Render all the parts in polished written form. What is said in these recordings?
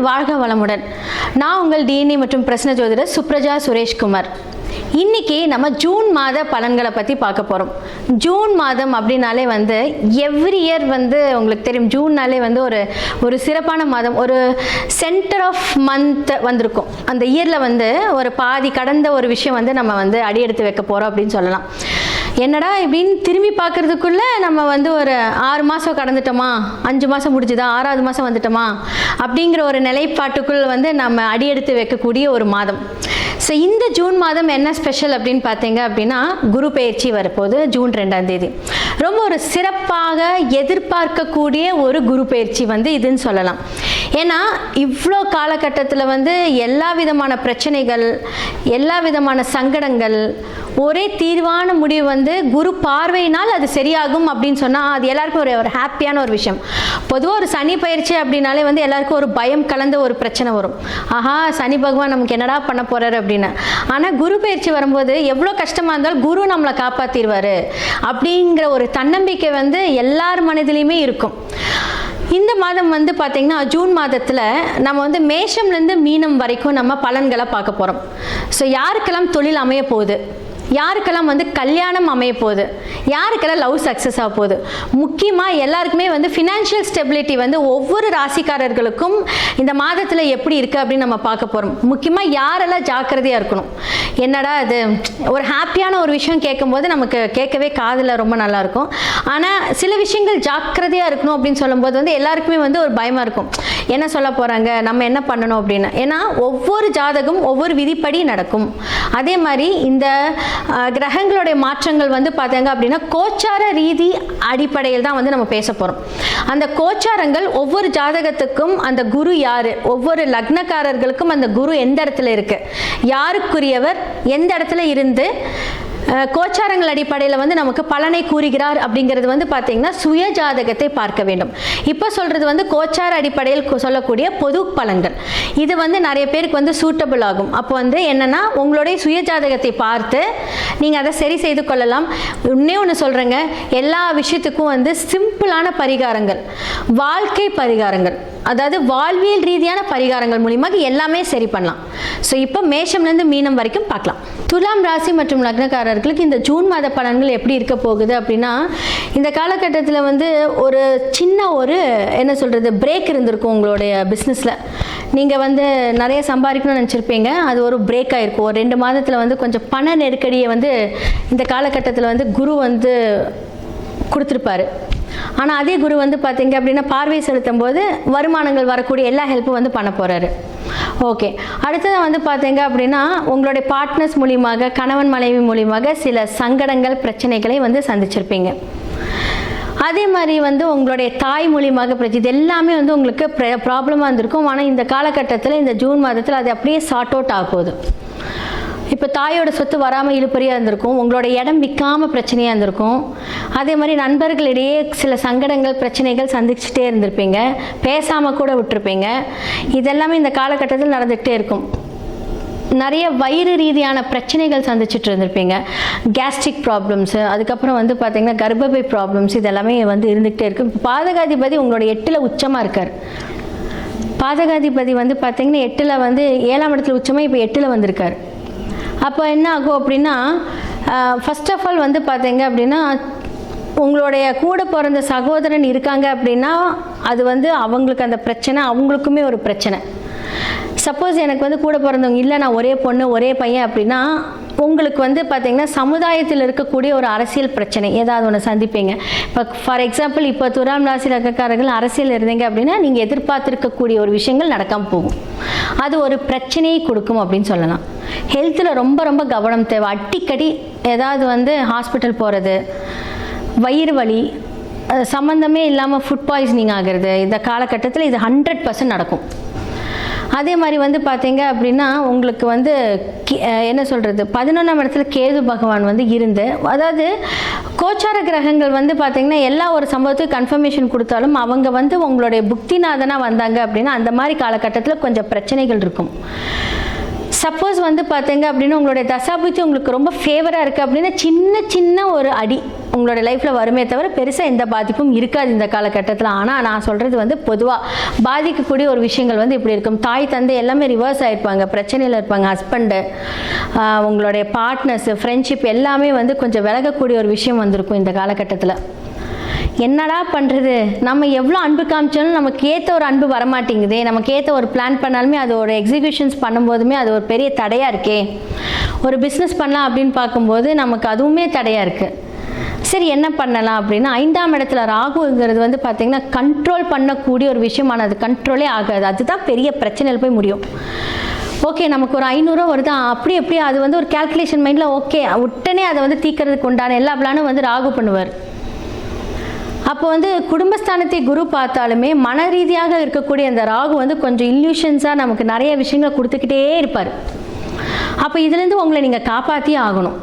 வாழ்க வளமுடன். நான் உங்கள் டிஎன்ஏ மற்றும் பிரசன்ன ஜோதிடர் சுப்ரஜா சுரேஷ்குமார். இன்னைக்கு நம்ம ஜூன் மாத பலன்களை பற்றி பார்க்க போகிறோம். ஜூன் மாதம் அப்படின்னாலே வந்து எவ்ரி இயர் வந்து உங்களுக்கு தெரியும், ஜூன்னாலே வந்து ஒரு சிறப்பான மாதம், ஒரு சென்டர் ஆஃப் மந்த் வந்திருக்கும். அந்த இயரில் வந்து ஒரு பாதி கடந்த ஒரு விஷயம் வந்து நம்ம வந்து அடியெடுத்து வைக்க போகிறோம் அப்படின்னு சொல்லலாம். என்னடா இப்படின்னு திரும்பி பார்க்கறதுக்குள்ளே நம்ம வந்து ஒரு 6 மாதம் கடந்துட்டோமா, 5 மாதம் முடிஞ்சுதா, 6வது மாதம் வந்துட்டோமா அப்படிங்கிற ஒரு நிலைப்பாட்டுக்குள் வந்து நம்ம அடியெடுத்து வைக்கக்கூடிய ஒரு மாதம். ஸோ இந்த ஜூன் மாதம் என்ன ஸ்பெஷல் அப்படின்னு பார்த்தீங்க அப்படின்னா, குரு பெயர்ச்சி வரப்போகுது ஜூன் 2ஆம் தேதி. ரொம்ப ஒரு சிறப்பாக எதிர்பார்க்கக்கூடிய ஒரு குரு பெயர்ச்சி வந்து இதுன்னு சொல்லலாம். ஏன்னா இவ்வளோ காலகட்டத்தில் வந்து எல்லா விதமான பிரச்சனைகள், எல்லா விதமான சங்கடங்கள், ஒரே தீர்வான முடிவு வந்து குரு பார்வையினால் அது சரியாகும் அப்படின்னு சொன்னால் அது எல்லாருக்கும் ஒரு ஹாப்பியான ஒரு விஷயம். பொதுவாக ஒரு சனி பயிற்சி அப்படின்னாலே வந்து எல்லாருக்கும் ஒரு பயம் கலந்த ஒரு பிரச்சனை வரும். ஆஹா, சனி பகவான் நமக்கு என்னடா பண்ண போறாரு அப்படின்னு. ஆனால் குரு பயிற்சி வரும்போது எவ்வளோ கஷ்டமாக இருந்தாலும் குரு நம்மளை காப்பாற்றிடுவார் அப்படிங்கிற ஒரு தன்னம்பிக்கை வந்து எல்லார் மனதிலையுமே இருக்கும். இந்த மாதம் வந்து பார்த்திங்கன்னா ஜூன் மாதத்தில் நம்ம வந்து மேஷம்லேருந்து மீனம் வரைக்கும் நம்ம பலன்களை பார்க்க போகிறோம். ஸோ யாருக்கெல்லாம் தொழில் அமைய போகுது, யாருக்கெல்லாம் வந்து கல்யாணம் அமைய போகுது, யாருக்கெல்லாம் லவ் சக்ஸஸ் ஆக போகுது, முக்கியமாக எல்லாருக்குமே வந்து ஃபினான்ஷியல் ஸ்டெபிலிட்டி வந்து ஒவ்வொரு ராசிக்காரர்களுக்கும் இந்த மாதத்தில் எப்படி இருக்குது அப்படின்னு நம்ம பார்க்க போகிறோம். முக்கியமாக யாரெல்லாம் ஜாக்கிரதையாக இருக்கணும். என்னடா அது ஒரு ஹாப்பியான ஒரு விஷயம் கேட்கும்போது நமக்கு கேட்கவே காதில் ரொம்ப நல்லாயிருக்கும். ஆனால் சில விஷயங்கள் ஜாக்கிரதையாக இருக்கணும் அப்படின்னு சொல்லும்போது வந்து எல்லாருக்குமே வந்து ஒரு பயமாக இருக்கும். என்ன சொல்ல போகிறாங்க, நம்ம என்ன பண்ணணும் அப்படின்னு. ஏன்னா ஒவ்வொரு ஜாதகம் ஒவ்வொரு விதிப்படி நடக்கும். அதே மாதிரி இந்த கிரகங்களுடைய மாற்றங்கள் வந்து பார்த்தாங்க அப்படின்னா கோச்சார ரீதி அடிப்படையில் தான் வந்து நம்ம பேச போகிறோம். அந்த கோச்சாரங்கள் ஒவ்வொரு ஜாதகத்துக்கும் அந்த குரு யாரு, ஒவ்வொரு லக்னக்காரர்களுக்கும் அந்த குரு எந்த இடத்துல இருக்கு, யாருக்குரியவர் எந்த இடத்துல இருந்து கோச்சாரங்கள் அடிப்படையில் வந்து நமக்கு பலனை கூறுகிறார் அப்படிங்கிறது வந்து பார்த்தீங்கன்னா சுய ஜாதகத்தை பார்க்க வேண்டும். இப்போ சொல்கிறது வந்து கோச்சார அடிப்படையில் சொல்லக்கூடிய பொது பலன்கள். இது வந்து நிறைய பேருக்கு வந்து சூட்டபிள் ஆகும். அப்போ வந்து என்னென்னா உங்களுடைய சுய ஜாதகத்தை பார்த்து நீங்கள் அதை சரி செய்து கொள்ளலாம். இன்னே ஒன்று சொல்கிறேங்க, எல்லா விஷயத்துக்கும் வந்து சிம்பிளான பரிகாரங்கள், வாழ்க்கை பரிகாரங்கள், அதாவது வாழ்வியல் ரீதியான பரிகாரங்கள் மூலியமாக எல்லாமே சரி பண்ணலாம். ஸோ இப்போ மேஷம்லேருந்து மீனம் வரைக்கும் பார்க்கலாம். துலாம் ராசி மற்றும் லக்னக்காரர்களுக்கு இந்த ஜூன் மாத பலன்கள் எப்படி இருக்க போகுது அப்படின்னா, இந்த காலகட்டத்தில் வந்து ஒரு சின்ன ஒரு என்ன சொல்கிறது பிரேக் இருந்திருக்கும் உங்களுடைய பிஸ்னஸில். நீங்கள் வந்து நிறைய சம்பாதிக்கணும்னு நினச்சிருப்பீங்க, அது ஒரு பிரேக் ஆகிருக்கும். ஒரு 2 மாதத்தில் வந்து கொஞ்சம் பண நெருக்கடியை வந்து இந்த காலகட்டத்தில் வந்து குரு வந்து கொடுத்துருப்பாரு. ஆனால் அதே குரு வந்து பார்த்தீங்க அப்படின்னா பார்வை செலுத்தும் போது வருமானங்கள் வரக்கூடிய எல்லா ஹெல்ப்பும் வந்து பண்ண போகிறாரு. ஓகே, அடுத்ததாக வந்து பார்த்தீங்க அப்படின்னா உங்களுடைய பார்ட்னர்ஸ் மூலியமாக, கணவன் மனைவி மூலியமாக சில சங்கடங்கள் பிரச்சனைகளை வந்து சந்திச்சிருப்பீங்க. அதே மாதிரி வந்து உங்களுடைய தாய் மூலியமாக பிரச்சனை, இது எல்லாமே வந்து உங்களுக்கு ப்ராப்ளமாக இருந்திருக்கும். ஆனால் இந்த காலகட்டத்தில் இந்த ஜூன் மாதத்தில் அது அப்படியே சார்ட் அவுட் ஆக போகுது. இப்போ தாயோட சொத்து வராமல் இழுப்பறியாக இருந்திருக்கும், உங்களோட இடம் விற்காமல் பிரச்சனையாக இருந்திருக்கும். அதே மாதிரி நண்பர்களிடையே சில சங்கடங்கள் பிரச்சனைகள் சந்திச்சுட்டே இருந்திருப்பீங்க, பேசாமல் கூட விட்டுருப்பீங்க. இதெல்லாமே இந்த காலகட்டத்தில் நடந்துகிட்டே இருக்கும். நிறைய வயிறு ரீதியான பிரச்சனைகள் சந்திச்சுட்டு இருந்திருப்பீங்க, கேஸ்ட்ரிக் ப்ராப்ளம்ஸு, அதுக்கப்புறம் வந்து பார்த்திங்கன்னா கர்ப்பப்பை ப்ராப்ளம்ஸ், இதெல்லாமே வந்து இருந்துகிட்டே இருக்கும். பாதகாதிபதி உங்களோட 8ல் உச்சமாக இருக்கார். பாதகாதிபதி வந்து பார்த்திங்கன்னா 8ல் வந்து 7ஆம் இடத்துல உச்சமாக இப்போ 8ல் வந்திருக்கார். அப்போ என்ன ஆகும் அப்படின்னா, ஃபர்ஸ்ட் ஆஃப் ஆல் வந்து பார்த்தீங்க அப்படின்னா உங்களுடைய கூட பிறந்த சகோதரன் இருக்காங்க அப்படின்னா அது வந்து அவங்களுக்கு அந்த பிரச்சனை, அவங்களுக்குமே ஒரு பிரச்சனை. சப்போஸ் எனக்கு வந்து கூட பிறந்தவங்க இல்லை, நான் ஒரே பொண்ணு ஒரே பையன் அப்படின்னா உங்களுக்கு வந்து பார்த்திங்கன்னா சமுதாயத்தில் இருக்கக்கூடிய ஒரு அரசியல் பிரச்சனை ஏதாவது ஒன்று சந்திப்பீங்க. இப்போ ஃபார் எக்ஸாம்பிள் இப்போ துலாம் ராசி லக்னக்காரர்கள் அரசியல் இருந்தீங்க அப்படின்னா நீங்கள் எதிர்பார்த்துருக்கக்கூடிய ஒரு விஷயங்கள் நடக்காமல் போகும், அது ஒரு பிரச்சனையை கொடுக்கும் அப்படின்னு சொல்லலாம். ஹெல்த்தில் ரொம்ப ரொம்ப கவனம் தேவை. அடிக்கடி ஏதாவது வந்து ஹாஸ்பிட்டல் போகிறது, வயிறு வலி, சம்மந்தமே இல்லாமல் ஃபுட் பாய்சனிங் ஆகிறது, இந்த காலகட்டத்தில் இது 100% நடக்கும். அதே மாதிரி வந்து பார்த்தீங்க அப்படின்னா உங்களுக்கு வந்து என்ன சொல்கிறது 11ஆம் இடத்துல கேது பகவான் வந்து இருந்து, அதாவது கோச்சார கிரகங்கள் வந்து பார்த்தீங்கன்னா எல்லா ஒரு சம்பவத்துக்கும் கன்ஃபர்மேஷன் கொடுத்தாலும் அவங்க வந்து உங்களுடைய புக்திநாதனாக வந்தாங்க அப்படின்னா அந்த மாதிரி காலகட்டத்தில் கொஞ்சம் பிரச்சனைகள் இருக்கும். சப்போஸ் வந்து பார்த்தீங்க அப்படின்னா உங்களுடைய தசாபுத்தி உங்களுக்கு ரொம்ப ஃபேவராக இருக்குது அப்படின்னா சின்ன ஒரு அடி உங்களோட லைஃப்பில் வருமே தவிர பெருசாக எந்த பாதிப்பும் இருக்காது இந்த காலகட்டத்தில். ஆனால் நான் சொல்கிறது வந்து பொதுவாக பாதிக்கக்கூடிய ஒரு விஷயங்கள் வந்து இப்படி இருக்கும். தாய் தந்தை எல்லாமே ரிவர்ஸ் ஆகிருப்பாங்க, பிரச்சனையில் இருப்பாங்க. ஹஸ்பண்டு, உங்களுடைய பார்ட்னர்ஸு, ஃப்ரெண்ட்ஷிப் எல்லாமே வந்து கொஞ்சம் விலகக்கூடிய ஒரு விஷயம் வந்திருக்கும் இந்த காலகட்டத்தில். என்னடா பண்ணுறது, நம்ம எவ்வளோ அன்பு காமிச்சாலும் நமக்கு ஏற்ற ஒரு அன்பு வரமாட்டேங்குதே, நமக்கு ஏற்ற ஒரு பிளான் பண்ணாலுமே அது ஒரு எக்ஸிக்யூஷன்ஸ் பண்ணும்போதுமே அது ஒரு பெரிய தடையாக இருக்கே, ஒரு பிஸ்னஸ் பண்ணலாம் அப்படின்னு பார்க்கும்போது நமக்கு அதுவுமே தடையாக இருக்குது. சரி என்ன பண்ணலாம் அப்படின்னா, 5ஆம் இடத்துல ராகுங்கிறது வந்து பார்த்திங்கன்னா கண்ட்ரோல் பண்ணக்கூடிய ஒரு விஷயமான அது கண்ட்ரோலே ஆகாது. அதுதான் பெரிய பிரச்சனையில் போய் முடியும். ஓகே நமக்கு ஒரு 500 வருது, அப்படி எப்படி அது வந்து ஒரு கேல்குலேஷன் மைண்டில் ஓகே உடனே அதை வந்து தீக்கிறதுக்கு உண்டான எல்லா பிளானும் வந்து ராகு பண்ணுவார். அப்போ வந்து குடும்பஸ்தானத்தை குரு பார்த்தாலுமே மன ரீதியாக இருக்கக்கூடிய அந்த ராகு வந்து கொஞ்சம் இல்யூஷன்ஸாக நமக்கு நிறைய விஷயங்களை கொடுத்துக்கிட்டே இருப்பார். அப்போ இதுலேருந்து உங்களை நீங்கள் காப்பாற்றி ஆகணும்.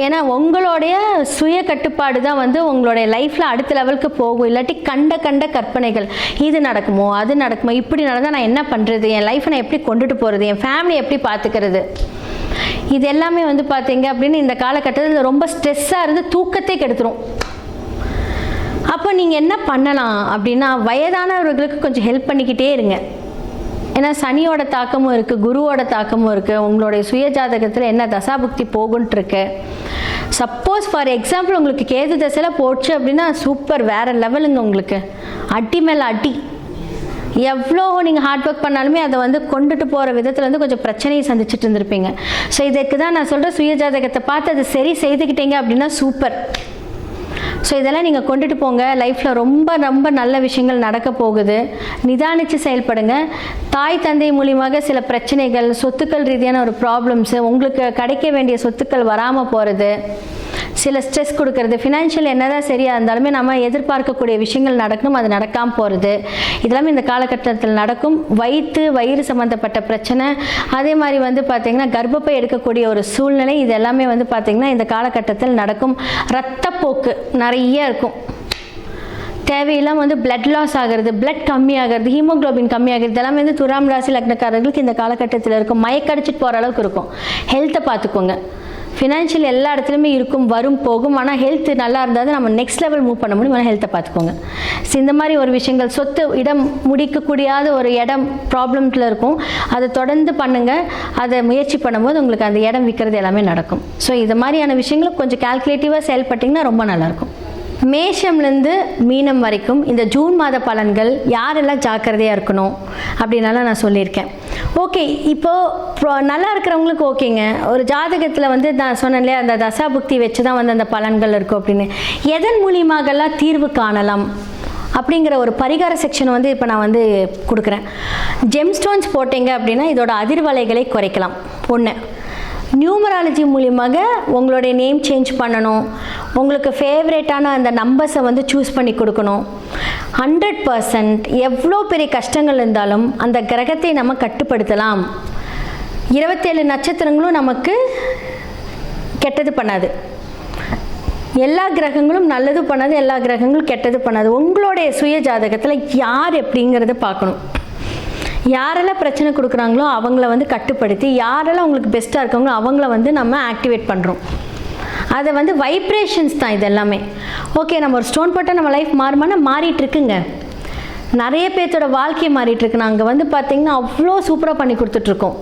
ஏன்னா உங்களுடைய சுய கட்டுப்பாடு தான் வந்து உங்களுடைய லைஃப்பில் அடுத்த லெவலுக்கு போகும். இல்லாட்டி கண்ட கற்பனைகள், இது நடக்குமோ அது நடக்குமோ, இப்படி நடந்தால் நான் என்ன பண்ணுறது, என் லைஃப்பை நான் எப்படி கொண்டுட்டு போகிறது, என் ஃபேமிலி எப்படி பார்த்துக்கிறது, இது எல்லாமே வந்து பார்த்தீங்க அப்படின்னு இந்த காலகட்டத்தில் ரொம்ப ஸ்ட்ரெஸ்ஸாக இருந்து தூக்கத்தை கெடுத்துரும். அப்போ நீங்கள் என்ன பண்ணலாம் அப்படின்னா, வயதானவர்களுக்கு கொஞ்சம் ஹெல்ப் பண்ணிக்கிட்டே இருங்க. ஏன்னா சனியோட தாக்கமும் இருக்குது, குருவோட தாக்கமும் இருக்குது. உங்களுடைய சுய ஜாதகத்தில் என்ன தசாபுக்தி போகுன்ட்ருக்கு. சப்போஸ் ஃபார் எக்ஸாம்பிள் உங்களுக்கு கேது தசையில் போச்சு அப்படின்னா சூப்பர், வேறு லெவலுங்க. உங்களுக்கு அடி மேலே அடி. எவ்வளோ நீங்கள் ஹார்ட் ஒர்க் பண்ணாலுமே அதை வந்து கொண்டுட்டு போகிற விதத்தில் வந்து கொஞ்சம் பிரச்சனையை சந்திச்சுட்டு இருந்திருப்பீங்க. ஸோ இதுக்கு தான் நான் சொல்கிறேன், சுய ஜாதகத்தை பார்த்து அதை சரி செய்துக்கிட்டீங்க அப்படின்னா சூப்பர். ஸோ இதெல்லாம் நீங்கள் கொண்டுட்டு போங்க. லைஃப்பில் ரொம்ப நல்ல விஷயங்கள் நடக்க போகுது. நிதானித்து செயல்படுங்க. தாய் தந்தை மூலியமாக சில பிரச்சனைகள், சொத்துக்கள் ரீதியான ஒரு ப்ராப்ளம்ஸு, உங்களுக்கு கிடைக்க வேண்டிய சொத்துக்கள் வராமல் போகிறது, சில ஸ்ட்ரெஸ் கொடுக்கறது, ஃபினான்ஷியல் என்னதான் சரியாக இருந்தாலுமே நம்ம எதிர்பார்க்கக்கூடிய விஷயங்கள் நடக்கணும், அது நடக்காமல் போகிறது, இதெல்லாமே இந்த காலகட்டத்தில் நடக்கும். வயிறு சம்மந்தப்பட்ட பிரச்சனை, அதே மாதிரி வந்து பார்த்திங்கன்னா கர்ப்பப்பை எடுக்கக்கூடிய ஒரு சூழ்நிலை, இது எல்லாமே வந்து பார்த்திங்கன்னா இந்த காலகட்டத்தில் நடக்கும். இரத்தப்போக்கு நிறைய இருக்கும். தேவையில்லாமல் வந்து பிளட் லாஸ் ஆகிறது, பிளட் கம்மியாகிறது, ஹீமோக்ளோபின் கம்மியாகிறது, இதெல்லாம் வந்து துலாம் ராசி லக்னக்காரர்களுக்கு இந்த காலகட்டத்தில் இருக்கும். மயக்கடிச்சிட்டு போகிற அளவுக்கு இருக்கும். ஹெல்த்தை பார்த்துக்கோங்க. ஃபினான்ஷியல் எல்லா இடத்துலையுமே இருக்கும், வரும் போகும். ஆனால் ஹெல்த் நல்லா இருந்தால் நம்ம நெக்ஸ்ட் லெவல் மூவ் பண்ண முடியும். ஆனால் ஹெல்த்தை பார்த்துக்கோங்க. ஸோ இந்த மாதிரி ஒரு விஷயங்கள், சொத்து இடம் முடிக்கக்கூடியாத ஒரு இடம் ப்ராப்ளம்ஸில் இருக்கும், அதை தொடர்ந்து பண்ணுங்கள். அதை முயற்சி பண்ணும்போது உங்களுக்கு அந்த இடம் விற்கிறது எல்லாமே நடக்கும். ஸோ இது மாதிரியான விஷயங்களும் கொஞ்சம் கால்குலேட்டிவாக செயல்பட்டிங்கன்னா ரொம்ப நல்லாயிருக்கும். மேஷம்லேருந்து மீனம் வரைக்கும் இந்த ஜூன் மாத பலன்கள் யாரெல்லாம் ஜாக்கிரதையாக இருக்கணும் அப்படின்னாலாம் நான் சொல்லியிருக்கேன். ஓகே, இப்போது நல்லா இருக்கிறவங்களுக்கு ஓகேங்க. ஒரு ஜாதகத்தில் வந்து நான் சொன்னேன்லையே அந்த தசாபுக்தி வச்சு தான் வந்து அந்த பலன்கள் இருக்கும் அப்படின்னு. எதன் மூலியமாகலாம் தீர்வு காணலாம் அப்படிங்கிற ஒரு பரிகார செக்ஷன் வந்து இப்போ நான் வந்து கொடுக்குறேன். ஜெம்ஸ்டோன்ஸ் போட்டிங்க அப்படின்னா இதோட அதிர்வலைகளை குறைக்கலாம். ஒன்று, நியூமராலஜி மூலியமாக உங்களுடைய நேம் சேஞ்ச் பண்ணணும், உங்களுக்கு ஃபேவரேட்டான அந்த நம்பர்ஸை வந்து சூஸ் பண்ணி கொடுக்கணும். 100% எவ்வளோ பெரிய கஷ்டங்கள் இருந்தாலும் அந்த கிரகத்தை நம்ம கட்டுப்படுத்தலாம். 27 நட்சத்திரங்களும் நமக்கு கெட்டது பண்ணாது. எல்லா கிரகங்களும் நல்லது பண்ணாது, எல்லா கிரகங்களும் கெட்டது பண்ணாது. உங்களுடைய சுய ஜாதகத்தில் யார் எப்படிங்கிறத பார்க்கணும். யாரெல்லாம் பிரச்சனை கொடுக்குறாங்களோ அவங்கள வந்து கட்டுப்படுத்தி, யாரெல்லாம் உங்களுக்கு பெஸ்ட்டாக இருக்காங்களோ அவங்கள வந்து நம்ம ஆக்டிவேட் பண்ணுறோம். அதை வந்து வைப்ரேஷன்ஸ் தான் இது எல்லாமே. ஓகே, நம்ம ஒரு ஸ்டோன் போட்டால் நம்ம லைஃப் மாறுமானா மாறிட்டுருக்குங்க. நிறைய பேர்த்தோட வாழ்க்கை மாறிட்டுருக்கு. நாங்கள் வந்து பார்த்திங்கன்னா அவ்வளோ சூப்பராக பண்ணி கொடுத்துட்ருக்கோம்.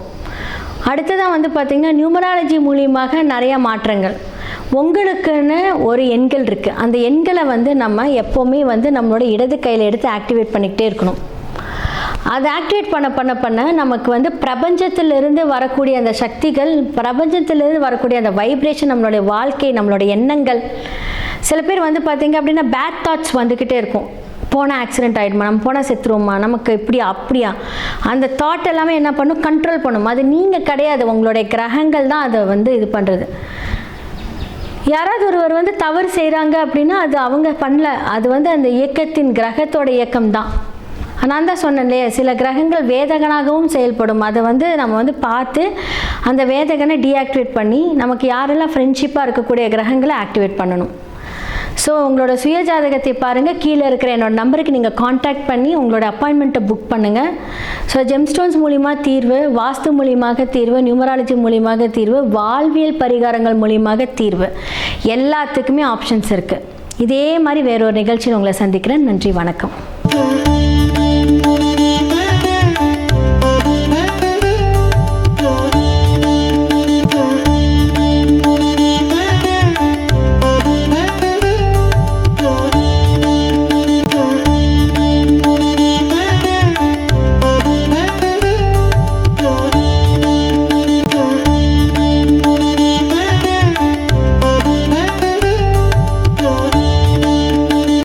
அடுத்ததான் வந்து பார்த்திங்கன்னா நியூமராலஜி மூலியமாக நிறையா மாற்றங்கள். உங்களுக்குன்னு ஒரு எண்கள் இருக்குது. அந்த எண்களை வந்து நம்ம எப்போவுமே வந்து நம்மளோட இடது கையில் எடுத்து ஆக்டிவேட் பண்ணிக்கிட்டே இருக்கணும். அதை ஆக்டிவேட் பண்ண நமக்கு வந்து பிரபஞ்சத்திலிருந்து வரக்கூடிய அந்த சக்திகள், பிரபஞ்சத்திலிருந்து வரக்கூடிய அந்த வைப்ரேஷன், நம்மளுடைய வாழ்க்கை, நம்மளுடைய எண்ணங்கள். சில பேர் வந்து பார்த்திங்க அப்படின்னா பேட் தாட்ஸ் வந்துக்கிட்டே இருக்கும். போனால் ஆக்சிடென்ட் ஆகிடுமா, நம்ம போனால் செத்துருவோமா, நமக்கு இப்படியா அப்படியா, அந்த தாட் எல்லாமே என்ன பண்ணும், கண்ட்ரோல் பண்ணும். அது நீங்கள் கிடையாது, உங்களுடைய கிரகங்கள் தான் அதை வந்து இது பண்ணுறது. யாராவது ஒருவர் வந்து தவறு செய்கிறாங்க அப்படின்னா அது அவங்க பண்ணல, அது வந்து அந்த இயக்கத்தின் கிரகத்தோட இயக்கம் தான். நான் தான் சொன்னேன் இல்லையா, சில கிரகங்கள் வேதகனாகவும் செயல்படும். அதை வந்து நம்ம வந்து பார்த்து அந்த வேதகனை டீஆக்டிவேட் பண்ணி நமக்கு யாரெல்லாம் ஃப்ரெண்ட்ஷிப்பாக இருக்கக்கூடிய கிரகங்களை ஆக்டிவேட் பண்ணணும். ஸோ உங்களோட சுயஜாதகத்தை பாருங்கள், கீழே இருக்கிற என்னோட நம்பருக்கு நீங்கள் காண்டாக்ட் பண்ணி உங்களோட அப்பாயின்மெண்ட்டை புக் பண்ணுங்கள். ஸோ ஜெம்ஸ்டோன்ஸ் மூலிமா தீர்வு, வாஸ்து மூலியமாக தீர்வு, நியூமராலஜி மூலியமாக தீர்வு, வாழ்வியல் பரிகாரங்கள் மூலியமாக தீர்வு, எல்லாத்துக்குமே ஆப்ஷன்ஸ் இருக்குது. இதே மாதிரி வேறொரு நிகழ்ச்சியில் உங்களை சந்திக்கிறேன். நன்றி, வணக்கம்.